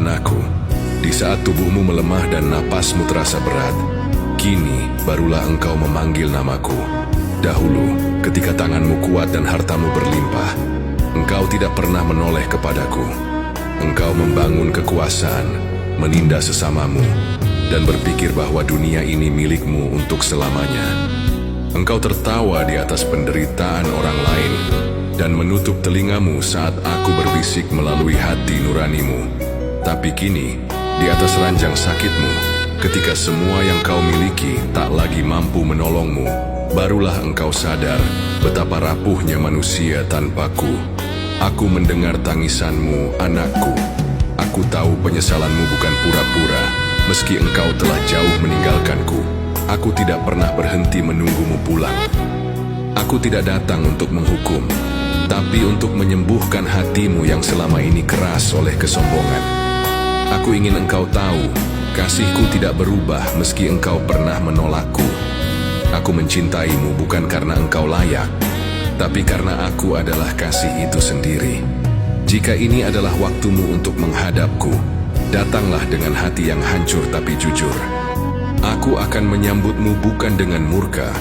Anakku, di saat tubuhmu melemah dan napasmu terasa berat, kini barulah engkau memanggil namaku. Dahulu, ketika tanganmu kuat dan hartamu berlimpah, engkau tidak pernah menoleh kepadaku. Engkau membangun kekuasaan, menindas sesamamu, dan berpikir bahwa dunia ini milikmu untuk selamanya. Engkau tertawa di atas penderitaan orang lain, dan menutup telingamu saat aku berbisik melalui hati nuranimu. Tapi kini, di atas ranjang sakitmu, ketika semua yang kau miliki tak lagi mampu menolongmu, barulah engkau sadar betapa rapuhnya manusia tanpaku. Aku mendengar tangisanmu, anakku. Aku tahu penyesalanmu bukan pura-pura, meski engkau telah jauh meninggalkanku. Aku tidak pernah berhenti menunggumu pulang. Aku tidak datang untuk menghukum, tapi untuk menyembuhkan hatimu yang selama ini keras oleh kesombongan. Aku ingin engkau tahu, kasihku tidak berubah meski engkau pernah menolakku. Aku mencintaimu bukan karena engkau layak, tapi karena aku adalah kasih itu sendiri. Jika ini adalah waktumu untuk menghadapku, datanglah dengan hati yang hancur tapi jujur. Aku akan menyambutmu bukan dengan murka,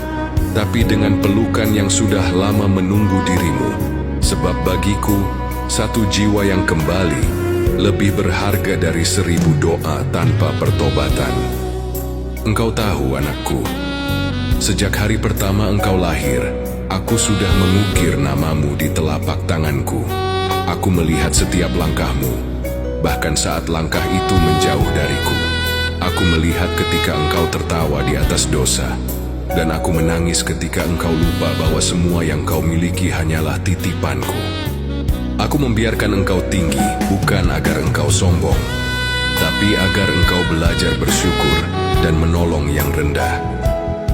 tapi dengan pelukan yang sudah lama menunggu dirimu. Sebab bagiku, satu jiwa yang kembali lebih berharga dari 1000 doa tanpa pertobatan. Engkau tahu, anakku, sejak hari pertama engkau lahir, aku sudah mengukir namamu di telapak tanganku. Aku melihat setiap langkahmu, bahkan saat langkah itu menjauh dariku. Aku melihat ketika engkau tertawa di atas dosa, dan aku menangis ketika engkau lupa bahwa semua yang kau miliki hanyalah titipanku. Aku membiarkan engkau tinggi bukan agar engkau sombong, tapi agar engkau belajar bersyukur dan menolong yang rendah.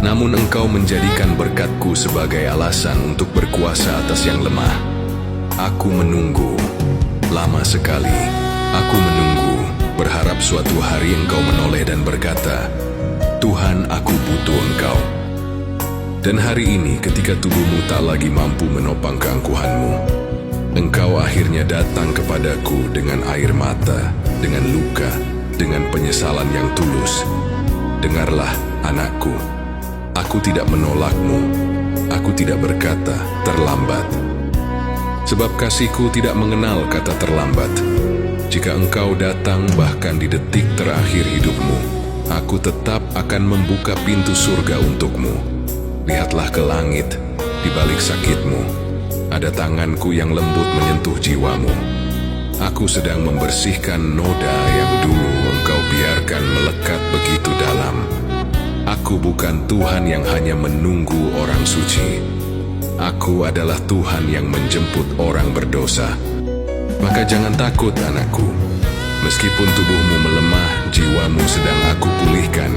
Namun engkau menjadikan berkatku sebagai alasan untuk berkuasa atas yang lemah. Aku menunggu, lama sekali. Aku menunggu, berharap suatu hari engkau menoleh dan berkata, "Tuhan, aku butuh engkau." Dan hari ini ketika tubuhmu tak lagi mampu menopang keangkuhanmu, engkau akhirnya datang kepadaku dengan air mata, dengan luka, dengan penyesalan yang tulus. Dengarlah, anakku, aku tidak menolakmu, aku tidak berkata terlambat. Sebab kasihku tidak mengenal kata terlambat. Jika engkau datang bahkan di detik terakhir hidupmu, aku tetap akan membuka pintu surga untukmu. Lihatlah ke langit, di balik sakitmu, ada tanganku yang lembut menyentuh jiwamu. Aku sedang membersihkan noda yang dulu engkau biarkan melekat begitu dalam. Aku bukan Tuhan yang hanya menunggu orang suci. Aku adalah Tuhan yang menjemput orang berdosa. Maka jangan takut, anakku. Meskipun tubuhmu melemah, jiwamu sedang aku pulihkan.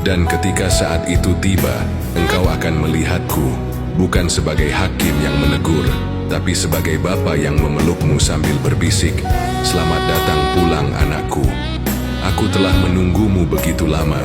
Dan ketika saat itu tiba, engkau akan melihatku, bukan sebagai hakim yang menegur, tapi sebagai bapa yang memelukmu sambil berbisik, "Selamat datang pulang, anakku. Aku telah menunggumu begitu lama."